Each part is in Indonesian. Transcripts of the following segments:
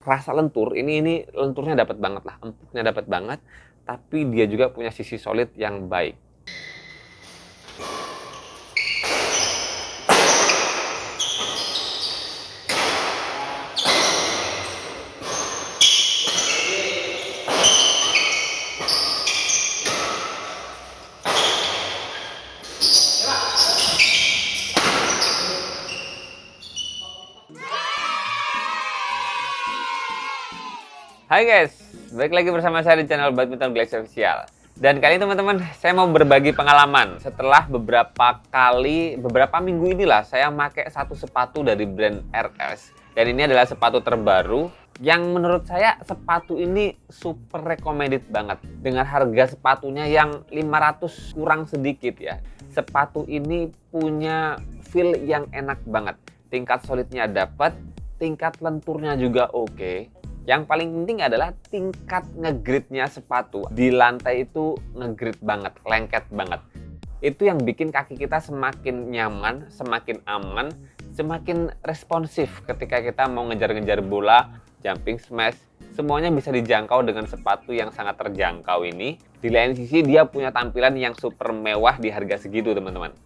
Rasa lentur, ini lenturnya dapat banget lah, empuknya dapat banget, tapi dia juga punya sisi solid yang baik. Hai guys, balik lagi bersama saya di channel Badminton Glacier Official. Dan kali ini teman-teman, saya mau berbagi pengalaman. Setelah beberapa minggu inilah saya pakai satu sepatu dari brand RS. Dan ini adalah sepatu terbaru yang menurut saya sepatu ini super recommended banget. Dengan harga sepatunya yang 500 kurang sedikit ya. Sepatu ini punya feel yang enak banget. Tingkat solidnya dapat, tingkat lenturnya juga oke. Yang paling penting adalah tingkat ngegritnya sepatu. Di lantai itu ngegrit banget, lengket banget. Itu yang bikin kaki kita semakin nyaman, semakin aman, semakin responsif ketika kita mau ngejar-ngejar bola, jumping smash. Semuanya bisa dijangkau dengan sepatu yang sangat terjangkau ini. Di lain sisi dia punya tampilan yang super mewah di harga segitu teman-teman.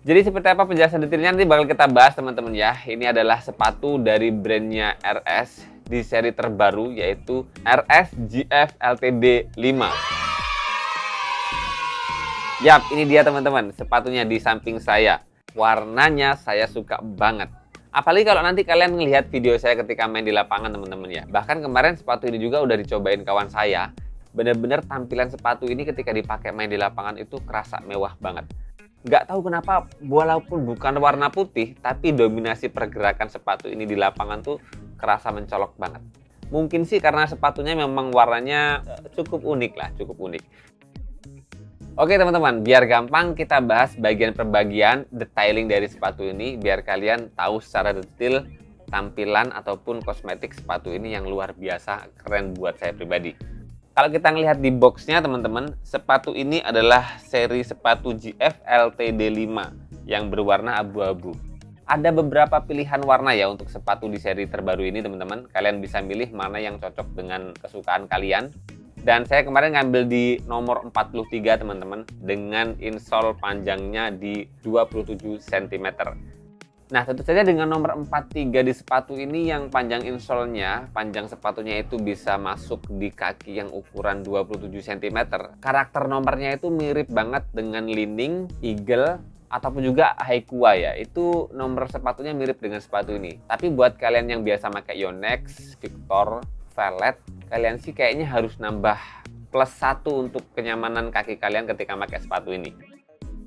Jadi seperti apa penjelasan detailnya nanti bakal kita bahas teman-teman ya. Ini adalah sepatu dari brandnya RS di seri terbaru yaitu RS GF LTD 5. Yap, ini dia teman-teman sepatunya di samping saya. Warnanya saya suka banget. Apalagi kalau nanti kalian melihat video saya ketika main di lapangan teman-teman ya. Bahkan kemarin sepatu ini juga udah dicobain kawan saya. Bener-bener tampilan sepatu ini ketika dipakai main di lapangan itu kerasa mewah banget. Nggak tahu kenapa, walaupun bukan warna putih, tapi dominasi pergerakan sepatu ini di lapangan tuh kerasa mencolok banget. Mungkin sih karena sepatunya memang warnanya cukup unik lah, cukup unik. Oke teman-teman, biar gampang kita bahas bagian per bagian detailing dari sepatu ini, biar kalian tahu secara detail tampilan ataupun kosmetik sepatu ini yang luar biasa keren buat saya pribadi. Kalau kita ngelihat di boxnya teman-teman, sepatu ini adalah seri sepatu GF LTD 5 yang berwarna abu-abu. Ada beberapa pilihan warna ya untuk sepatu di seri terbaru ini teman-teman. Kalian bisa milih mana yang cocok dengan kesukaan kalian. Dan saya kemarin ngambil di nomor 43 teman-teman dengan insole panjangnya di 27 cm. Nah tentu saja dengan nomor 43 di sepatu ini yang panjang insole-nya, panjang sepatunya itu bisa masuk di kaki yang ukuran 27 cm. Karakter nomornya itu mirip banget dengan Li-Ning, Eagle, ataupun juga Haikua ya. Itu nomor sepatunya mirip dengan sepatu ini. Tapi buat kalian yang biasa pakai Yonex, Victor, Velvet, kalian sih kayaknya harus nambah plus 1 untuk kenyamanan kaki kalian ketika pakai sepatu ini.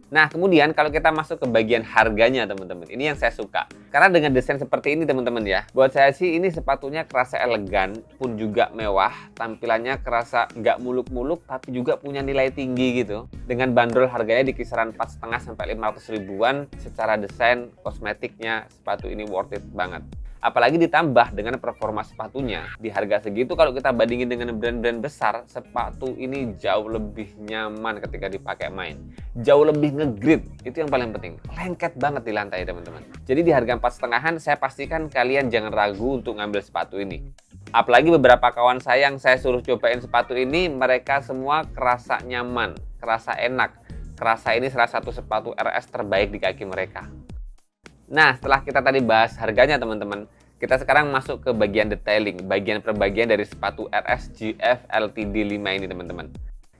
Nah kemudian kalau kita masuk ke bagian harganya teman-teman, ini yang saya suka. Karena dengan desain seperti ini teman-teman ya, buat saya sih ini sepatunya kerasa elegan, pun juga mewah. Tampilannya kerasa nggak muluk-muluk, tapi juga punya nilai tinggi gitu. Dengan bandrol harganya di kisaran 4,5 sampai 500 ribuan, secara desain, kosmetiknya, sepatu ini worth it banget. Apalagi ditambah dengan performa sepatunya. Di harga segitu kalau kita bandingin dengan brand-brand besar, sepatu ini jauh lebih nyaman ketika dipakai main. Jauh lebih ngegrit, itu yang paling penting. Lengket banget di lantai teman-teman. Jadi di harga 4,5 saya pastikan kalian jangan ragu untuk ngambil sepatu ini. Apalagi beberapa kawan saya yang saya suruh cobain sepatu ini, mereka semua kerasa nyaman, kerasa enak. Kerasa ini salah satu sepatu RS terbaik di kaki mereka. Nah, setelah kita tadi bahas harganya teman-teman, kita sekarang masuk ke bagian detailing, bagian per bagian dari sepatu RS GF LTD 5 ini teman-teman.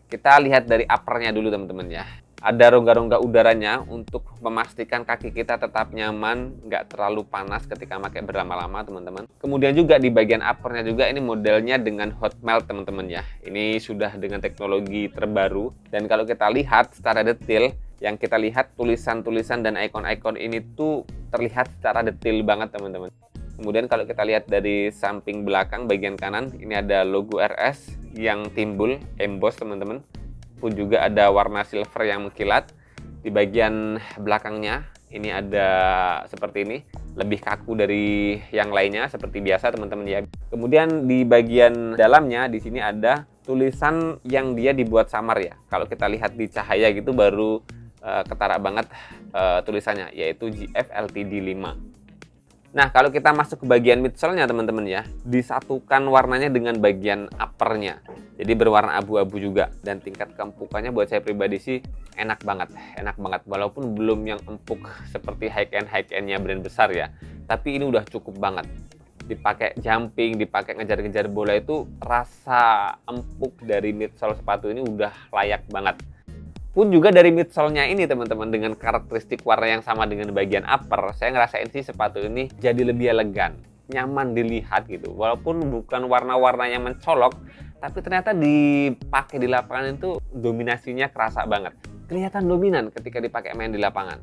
Kita lihat dari uppernya dulu teman-teman ya. Ada rongga-rongga udaranya untuk memastikan kaki kita tetap nyaman, nggak terlalu panas ketika pakai berlama-lama teman-teman. Kemudian juga di bagian uppernya juga ini modelnya dengan hot melt teman-teman ya. Ini sudah dengan teknologi terbaru, dan kalau kita lihat secara detail, yang kita lihat tulisan-tulisan dan ikon-ikon ini tuh terlihat secara detail banget teman-teman. Kemudian kalau kita lihat dari samping belakang bagian kanan, ini ada logo RS yang timbul, emboss teman-teman. Pun juga ada warna silver yang mengkilat. Di bagian belakangnya ini ada seperti ini, lebih kaku dari yang lainnya seperti biasa teman-teman ya. Kemudian di bagian dalamnya di sini ada tulisan yang dia dibuat samar ya. Kalau kita lihat di cahaya gitu baru ketara banget tulisannya, yaitu GF LTD 5. Nah, kalau kita masuk ke bagian midsole-nya teman-teman ya, disatukan warnanya dengan bagian upper-nya. Jadi berwarna abu-abu juga, dan tingkat keempukannya buat saya pribadi sih enak banget. Enak banget, walaupun belum yang empuk seperti high-end-nya brand besar ya. Tapi ini udah cukup banget. Dipakai jumping, dipakai ngejar-ngejar bola itu rasa empuk dari midsole sepatu ini udah layak banget. Pun juga dari midsole-nya ini teman-teman, dengan karakteristik warna yang sama dengan bagian upper, saya ngerasain sih sepatu ini jadi lebih elegan, nyaman dilihat gitu. Walaupun bukan warna-warna yang mencolok, tapi ternyata dipakai di lapangan itu dominasinya kerasa banget. Kelihatan dominan ketika dipakai main di lapangan.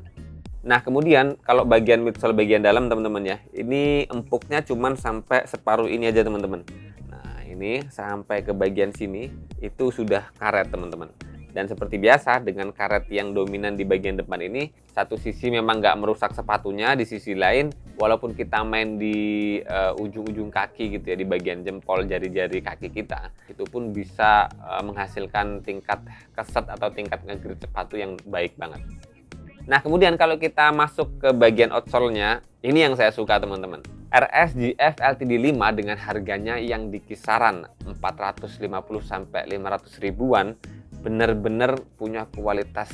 Nah, kemudian kalau bagian midsole bagian dalam teman-teman ya, ini empuknya cuman sampai separuh ini aja teman-teman. Nah, ini sampai ke bagian sini itu sudah karet teman-teman. Dan seperti biasa dengan karet yang dominan di bagian depan ini, satu sisi memang nggak merusak sepatunya, di sisi lain walaupun kita main di ujung-ujung kaki gitu ya, di bagian jempol jari-jari kaki kita, itu pun bisa menghasilkan tingkat keset atau tingkat nge-grip sepatu yang baik banget. Nah, kemudian kalau kita masuk ke bagian outsole-nya, ini yang saya suka teman-teman. RS-GF LTD 5 dengan harganya yang di kisaran 450 sampai 500 ribuan, benar-benar punya kualitas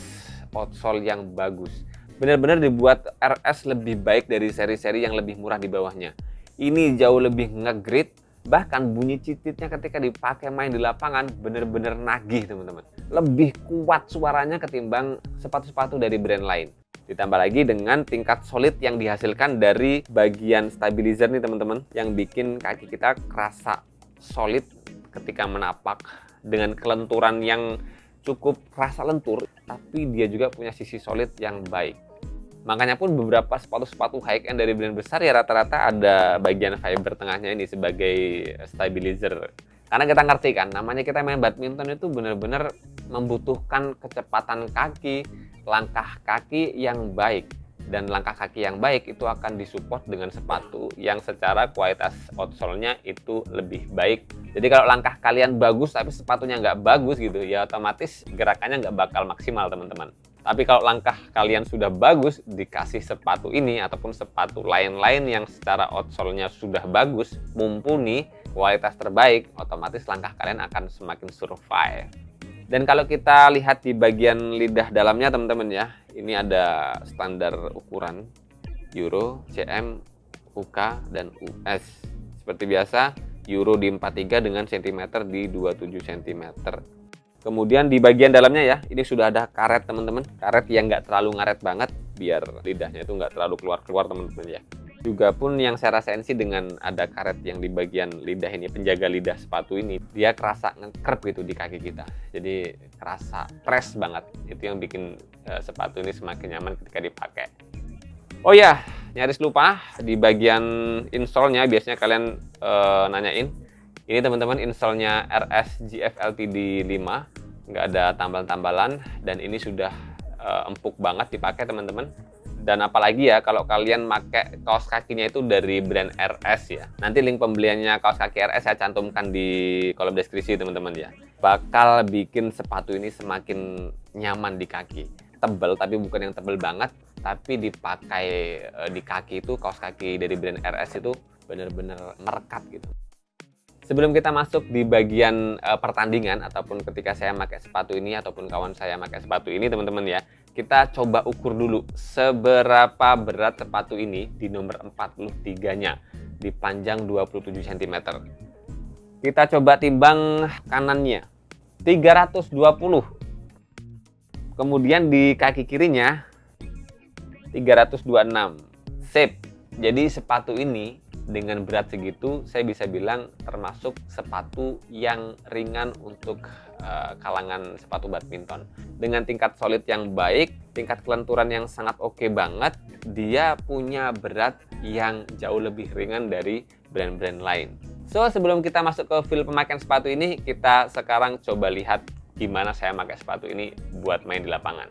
outsole yang bagus. Benar-benar dibuat RS lebih baik dari seri-seri yang lebih murah di bawahnya. Ini jauh lebih nge-grip, bahkan bunyi cititnya ketika dipakai main di lapangan benar-benar nagih teman-teman. Lebih kuat suaranya ketimbang sepatu-sepatu dari brand lain. Ditambah lagi dengan tingkat solid yang dihasilkan dari bagian stabilizer nih teman-teman, yang bikin kaki kita kerasa solid ketika menapak, dengan kelenturan yang cukup rasa lentur, tapi dia juga punya sisi solid yang baik. Makanya pun beberapa sepatu-sepatu high-end dari brand besar ya rata-rata ada bagian fiber tengahnya ini sebagai stabilizer. Karena kita ngerti kan, namanya kita main badminton itu benar-benar membutuhkan kecepatan kaki, langkah kaki yang baik. Dan langkah kaki yang baik itu akan disupport dengan sepatu yang secara kualitas outsole-nya itu lebih baik. Jadi kalau langkah kalian bagus tapi sepatunya nggak bagus gitu, ya otomatis gerakannya nggak bakal maksimal teman-teman. Tapi kalau langkah kalian sudah bagus, dikasih sepatu ini ataupun sepatu lain-lain yang secara outsole-nya sudah bagus, mumpuni, kualitas terbaik, otomatis langkah kalian akan semakin survive. Dan kalau kita lihat di bagian lidah dalamnya teman-teman ya, ini ada standar ukuran Euro, CM, UK, dan US. Seperti biasa, Euro di 43 dengan cm di 27 cm. Kemudian di bagian dalamnya ya, ini sudah ada karet teman-teman. Karet yang nggak terlalu ngaret banget, biar lidahnya itu nggak terlalu keluar-keluar teman-teman ya. Juga pun yang saya rasain sih dengan ada karet yang di bagian lidah ini, penjaga lidah sepatu ini, dia kerasa ngekrep gitu di kaki kita. Jadi kerasa press banget. Itu yang bikin sepatu ini semakin nyaman ketika dipakai. Oh ya, nyaris lupa di bagian insole-nya biasanya kalian nanyain. Ini teman-teman insole-nya RS GF LTD 5, nggak ada tambal-tambalan dan ini sudah empuk banget dipakai teman-teman. Dan apalagi ya kalau kalian pakai kaos kakinya itu dari brand RS ya. Nanti link pembeliannya kaos kaki RS saya cantumkan di kolom deskripsi teman-teman ya. Bakal bikin sepatu ini semakin nyaman di kaki. Tebal tapi bukan yang tebal banget, tapi dipakai di kaki itu kaos kaki dari brand RS itu benar-benar merekat gitu. Sebelum kita masuk di bagian pertandingan ataupun ketika saya pakai sepatu ini ataupun kawan saya pakai sepatu ini teman-teman ya, kita coba ukur dulu seberapa berat sepatu ini di nomor 43-nya di panjang 27 cm. Kita coba timbang kanannya 320. Kemudian di kaki kirinya 326. Sip. Jadi sepatu ini dengan berat segitu saya bisa bilang termasuk sepatu yang ringan untuk kalangan sepatu badminton. Dengan tingkat solid yang baik, tingkat kelenturan yang sangat oke banget, dia punya berat yang jauh lebih ringan dari brand-brand lain. So, sebelum kita masuk ke feel pemakaian sepatu ini, kita sekarang coba lihat gimana saya pakai sepatu ini buat main di lapangan.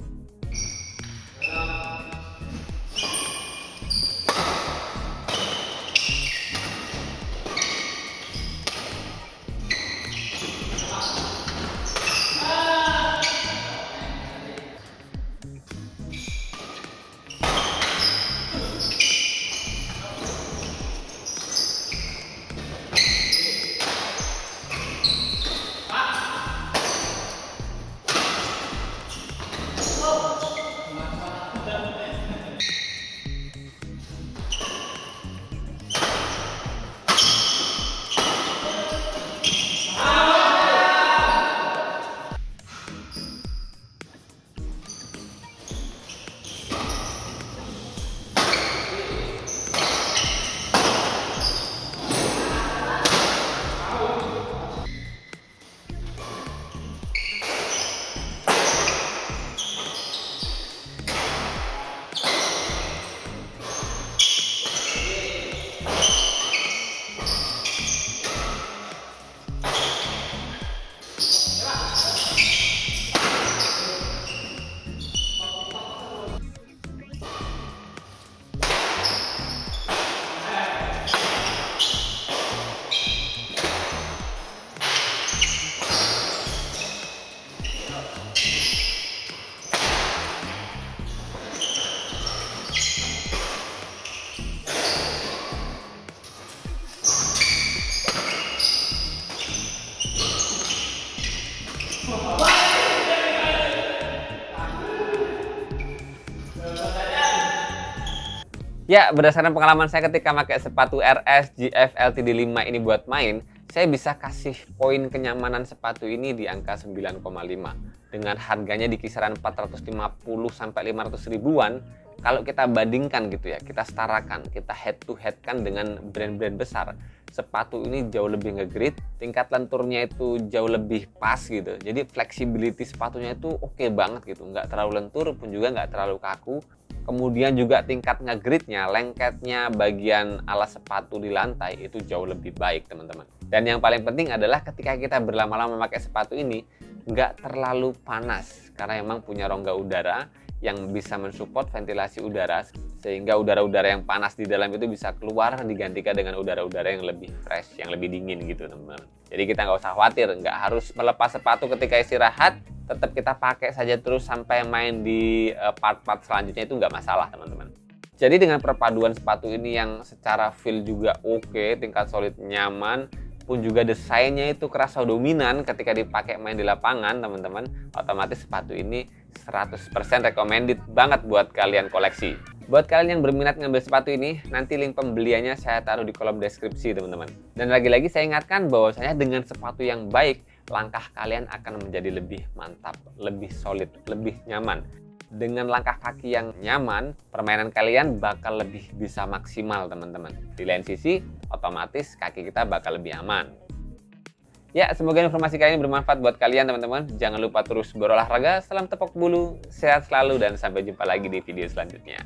Ya, berdasarkan pengalaman saya ketika pakai sepatu RS GF LTD 5 ini buat main, saya bisa kasih poin kenyamanan sepatu ini di angka 9,5. Dengan harganya di kisaran 450 sampai 500 ribuan, kalau kita bandingkan gitu ya, kita setarakan, kita head to head kan dengan brand-brand besar, sepatu ini jauh lebih ngegrit, tingkat lenturnya itu jauh lebih pas gitu. Jadi flexibility sepatunya itu oke banget gitu, nggak terlalu lentur pun juga nggak terlalu kaku. Kemudian juga tingkat ngegritnya, lengketnya, bagian alas sepatu di lantai itu jauh lebih baik teman-teman. Dan yang paling penting adalah ketika kita berlama-lama memakai sepatu ini, nggak terlalu panas. Karena memang punya rongga udara yang bisa mensupport ventilasi udara, sehingga udara-udara yang panas di dalam itu bisa keluar digantikan dengan udara-udara yang lebih fresh, yang lebih dingin gitu teman-teman. Jadi kita nggak usah khawatir, nggak harus melepas sepatu ketika istirahat, tetap kita pakai saja terus sampai main di part-part selanjutnya itu nggak masalah teman-teman. Jadi dengan perpaduan sepatu ini yang secara feel juga oke, tingkat solid nyaman, pun juga desainnya itu kerasa dominan ketika dipakai main di lapangan teman-teman, otomatis sepatu ini 100% recommended banget buat kalian koleksi. Buat kalian yang berminat ngambil sepatu ini, nanti link pembeliannya saya taruh di kolom deskripsi teman-teman. Dan lagi-lagi saya ingatkan bahwasanya dengan sepatu yang baik, langkah kalian akan menjadi lebih mantap, lebih solid, lebih nyaman. Dengan langkah kaki yang nyaman, permainan kalian bakal lebih bisa maksimal teman-teman. Di lain sisi, otomatis kaki kita bakal lebih aman. Ya, semoga informasi kali ini bermanfaat buat kalian teman-teman. Jangan lupa terus berolahraga, salam tepuk bulu, sehat selalu, dan sampai jumpa lagi di video selanjutnya.